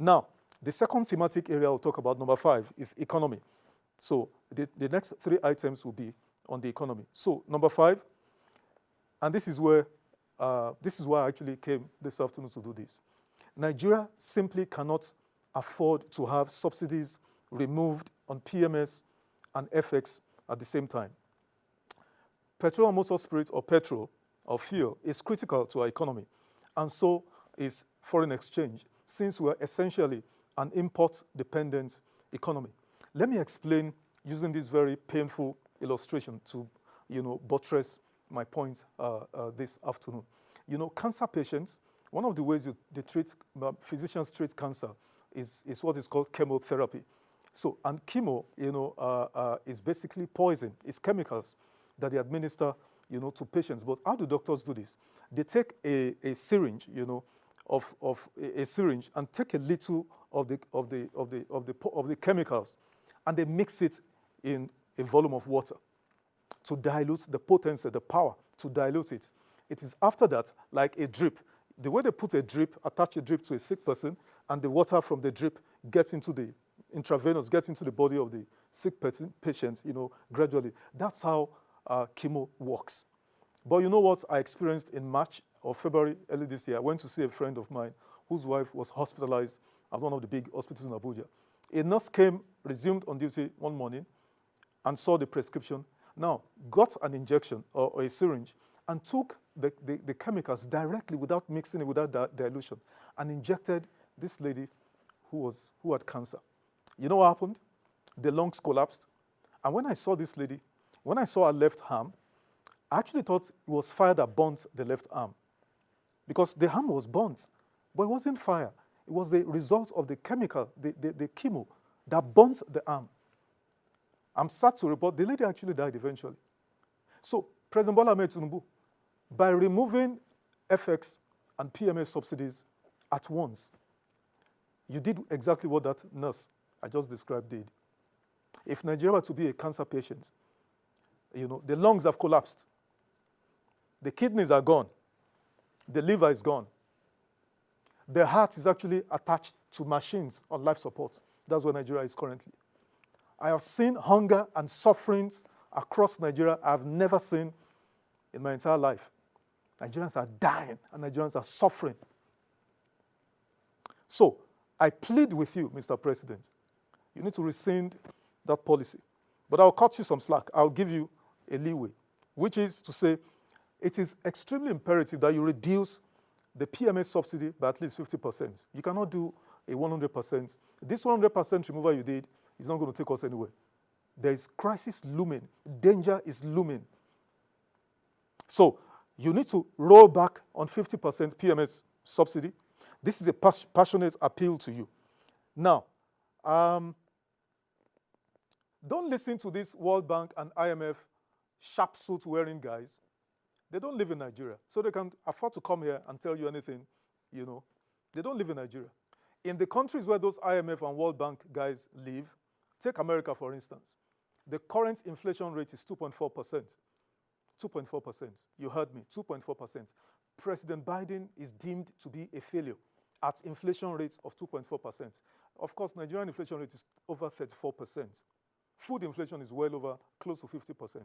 Now, the second thematic area I'll talk about, number 5, is economy. So the next 3 items will be on the economy. So number 5, and this is why I actually came this afternoon to do this. Nigeria simply cannot afford to have subsidies removed on PMS and FX at the same time. Petrol and motor spirit, or petrol, or fuel, is critical to our economy, and so is foreign exchange, since we're essentially an import-dependent economy. Let me explain using this very painful illustration to, buttress my point this afternoon. Cancer patients, one of the ways physicians treat cancer is what is called chemotherapy. So, and chemo, is basically poison. It's chemicals that they administer, to patients. But how do doctors do this? They take a syringe, of a syringe, and take a little of the chemicals, and they mix it in a volume of water to dilute the potency, the power, to dilute it. It is after that, like a drip. The way they put a drip, attach a drip to a sick person, and the water from the drip gets into the intravenous, gets into the body of the sick patient, gradually. That's how chemo works. But you know what I experienced in March or February early this year? I went to see a friend of mine whose wife was hospitalized at one of the big hospitals in Abuja. A nurse came, resumed on duty one morning, and saw the prescription. Now, got an injection or a syringe, and took the chemicals directly, without mixing it, without dilution, and injected this lady who had cancer. You know what happened? The lungs collapsed. And when I saw this lady, when I saw her left arm, I actually thought it was fire that burnt the left arm, because the arm was burnt, but it wasn't fire. It was the result of the chemical, the chemo, that burnt the arm. I'm sad to report the lady actually died eventually. So President Bola Ahmed Tinubu, by removing FX and PMS subsidies at once, you did exactly what that nurse I just described did. If Nigeria were to be a cancer patient, the lungs have collapsed, the kidneys are gone, the liver is gone, the heart is actually attached to machines on life support. That's where Nigeria is currently. I have seen hunger and sufferings across Nigeria I've never seen in my entire life. Nigerians are dying and Nigerians are suffering. So I plead with you, Mr. President, you need to rescind that policy. But I'll cut you some slack. I'll give you a leeway, which is to say it is extremely imperative that you reduce the PMS subsidy by at least 50%. You cannot do a 100%. This 100% removal you did is not going to take us anywhere. There is crisis looming. Danger is looming. So you need to roll back on 50% PMS subsidy. This is a passionate appeal to you. Now, don't listen to this World Bank and IMF sharp suit wearing guys. They don't live in Nigeria, so they can afford to come here and tell you anything, They don't live in Nigeria. In the countries where those IMF and World Bank guys live, take America, for instance, the current inflation rate is 2.4%. 2.4%. You heard me, 2.4%. President Biden is deemed to be a failure at inflation rates of 2.4%. Of course, Nigerian inflation rate is over 34%. Food inflation is well over, close to 50%.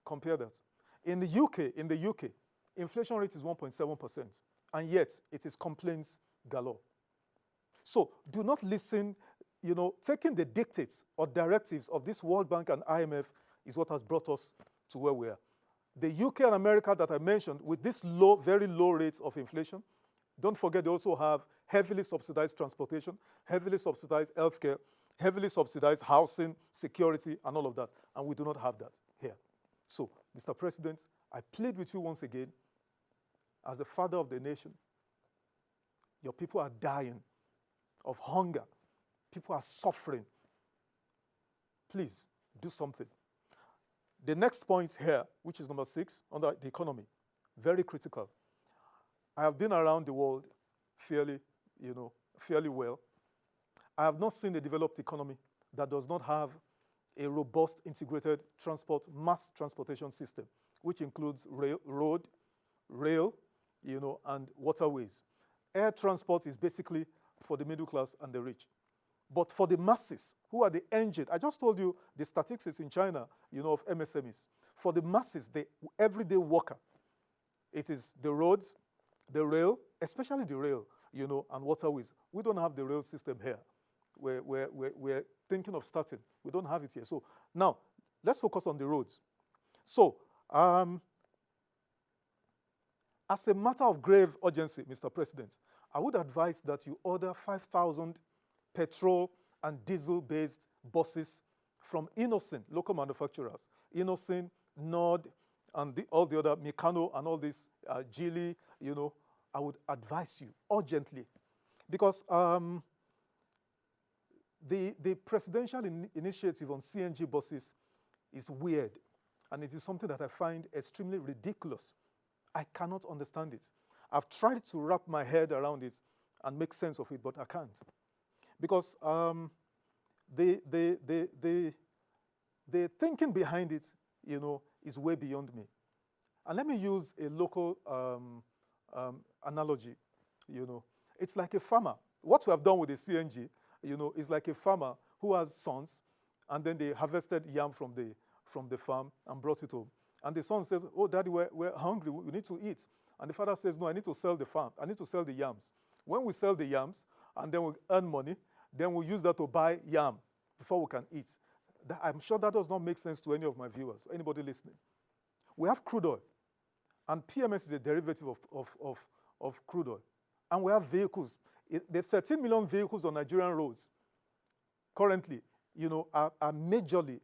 Compare that. In the UK, inflation rate is 1.7%, and yet it is complaints galore. So do not listen, taking the dictates or directives of this World Bank and IMF is what has brought us to where we are. The UK and America that I mentioned, with this low, very low rates of inflation, don't forget they also have heavily subsidized transportation, heavily subsidized healthcare, heavily subsidized housing, security, and all of that. And we do not have that here. So, Mr. President, I plead with you once again, as the father of the nation, your people are dying of hunger. People are suffering. Please, do something. The next point here, which is number 6, under the economy, very critical. I have been around the world fairly well. I have not seen a developed economy that does not have a robust integrated mass transportation system, which includes road, rail, and waterways. Air transport is basically for the middle class and the rich. But for the masses, who are the engine, I just told you the statistics in China, of MSMEs. For the masses, the everyday worker, it is the roads, the rail, especially the rail, and waterways. We don't have the rail system here. We're thinking of starting. We don't have it here. So now, let's focus on the roads. So, as a matter of grave urgency, Mr. President, I would advise that you order 5,000 petrol and diesel-based buses from Innocent local manufacturers, Innocent, Nord, and all the other, Meccano, and all this, Geely, I would advise you urgently. Because the presidential initiative on CNG buses is weird, and it is something that I find extremely ridiculous. I cannot understand it. I've tried to wrap my head around it and make sense of it, but I can't. Because the thinking behind it, is way beyond me. And let me use a local analogy. It's like a farmer. What we have done with the CNG, is like a farmer who has sons, and then they harvested yam from the farm and brought it home. And the son says, "Oh, Daddy, we're hungry. We need to eat." And the father says, "No, I need to sell the farm. I need to sell the yams. When we sell the yams, and then we earn money, then we use that to buy yam before we can eat." I'm sure that does not make sense to any of my viewers, anybody listening. We have crude oil, and PMS is a derivative of crude oil. And we have vehicles. The 13 million vehicles on Nigerian roads currently, are majorly,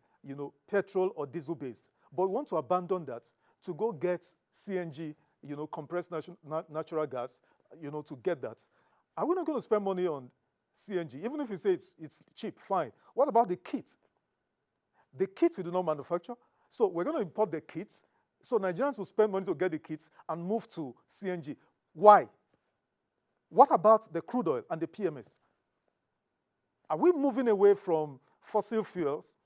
petrol or diesel-based. But we want to abandon that to go get CNG, compressed natural gas, to get that. Are we not going to spend money on CNG? Even if you say it's cheap, fine. What about the kit? The kit we do not manufacture. So we're going to import the kits. So Nigerians will spend money to get the kits and move to CNG. Why? What about the crude oil and the PMS? Are we moving away from fossil fuels?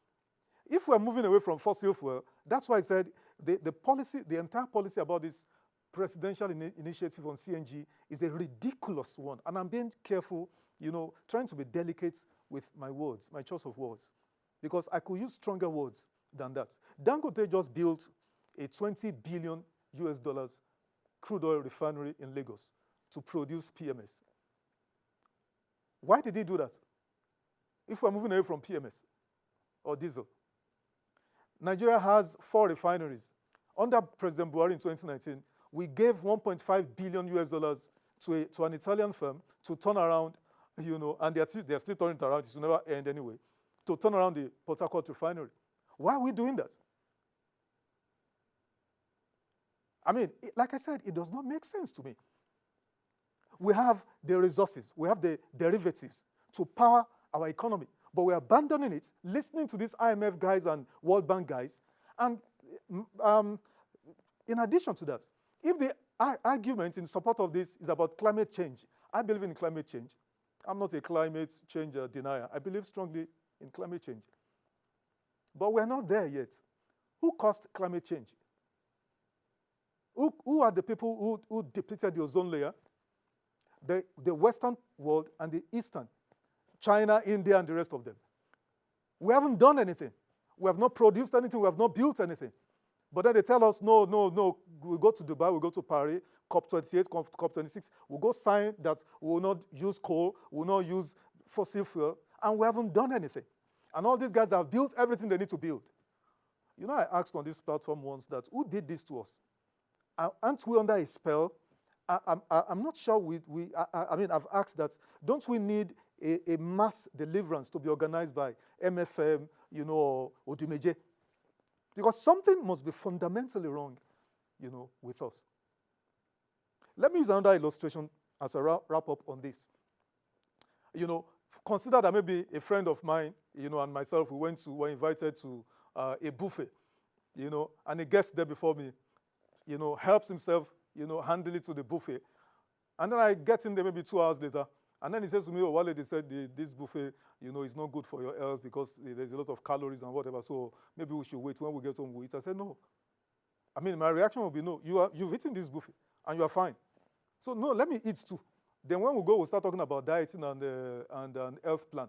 If we're moving away from fossil fuel, that's why I said the entire policy about this presidential initiative on CNG is a ridiculous one. And I'm being careful, trying to be delicate with my words, my choice of words, because I could use stronger words than that. Dangote just built a $20 billion crude oil refinery in Lagos to produce PMS. Why did he do that? If we're moving away from PMS or diesel. Nigeria has 4 refineries. Under President Buhari in 2019, we gave $1.5 billion to an Italian firm to turn around, and they're still turning it around. It will never end anyway, to turn around the Port Harcourt refinery. Why are we doing that? I mean, like I said, it does not make sense to me. We have the resources, we have the derivatives to power our economy, but we're abandoning it, listening to these IMF guys and World Bank guys. And in addition to that, if the argument in support of this is about climate change, I believe in climate change. I'm not a climate change denier. I believe strongly in climate change. But we're not there yet. Who caused climate change? Who are the people who depleted the ozone layer? The Western world and the Eastern. China, India, and the rest of them. We haven't done anything. We have not produced anything. We have not built anything. But then they tell us, no, we'll go to Dubai, we'll go to Paris, COP28, COP26. We'll go sign that we will not use coal, we will not use fossil fuel, and we haven't done anything. And all these guys have built everything they need to build. I asked on this platform once that, who did this to us? Aren't we under a spell? I'm not sure I've asked that, don't we need a mass deliverance to be organized by MFM, or Odimeje? Because something must be fundamentally wrong, with us. Let me use another illustration as a wrap up on this. Consider that maybe a friend of mine, and myself, were invited to a buffet, and a guest there before me, helps himself, handle it to the buffet. And then I get in there maybe 2 hours later, and then he says to me, "Oh, Wale, they said this buffet, is not good for your health because there's a lot of calories and whatever, so maybe we should wait. When we get home, we'll eat." I said, "No." I mean, my reaction would be, "No, you've eaten this buffet, and you are fine. So, no, let me eat too. Then when we go, we'll start talking about dieting and an health plan.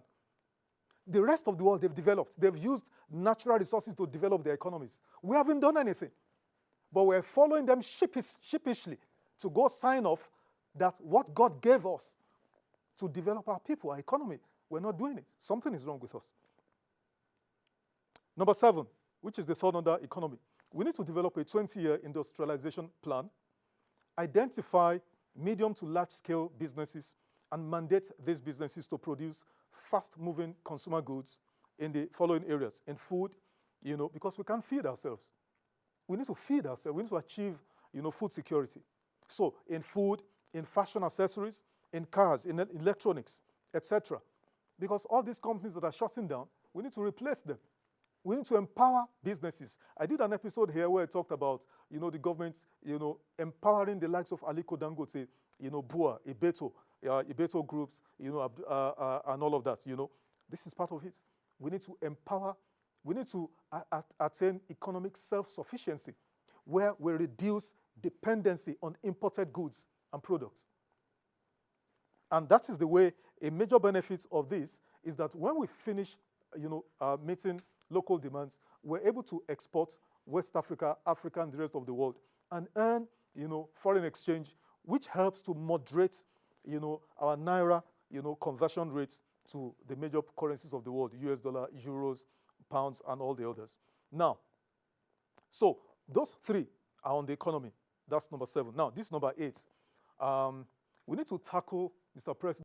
The rest of the world, they've developed. They've used natural resources to develop their economies. We haven't done anything. But we're following them sheepishly to go sign off that what God gave us to develop our people, our economy, we're not doing it. Something is wrong with us. Number 7, which is the third under economy. We need to develop a 20-year industrialization plan, identify medium to large-scale businesses, and mandate these businesses to produce fast-moving consumer goods in the following areas. In food, because we can't feed ourselves. We need to feed ourselves. We need to achieve, food security. So in food, in fashion accessories, in cars, in electronics, etc. Because all these companies that are shutting down, we need to replace them. We need to empower businesses. I did an episode here where I talked about, the government, empowering the likes of Aliko Dangote, Bua, Ibeto groups, and all of that, This is part of it. We need to empower, we need to attain economic self-sufficiency, where we reduce dependency on imported goods and products. And that is the way, a major benefit of this is that when we finish, meeting local demands, we're able to export West Africa, Africa, and the rest of the world, and earn, foreign exchange, which helps to moderate, our naira, conversion rates to the major currencies of the world: US dollar, euros, pounds, and all the others. Now, so those 3 are on the economy. That's number 7. Now, this number 8. We need to tackle, Mr. President,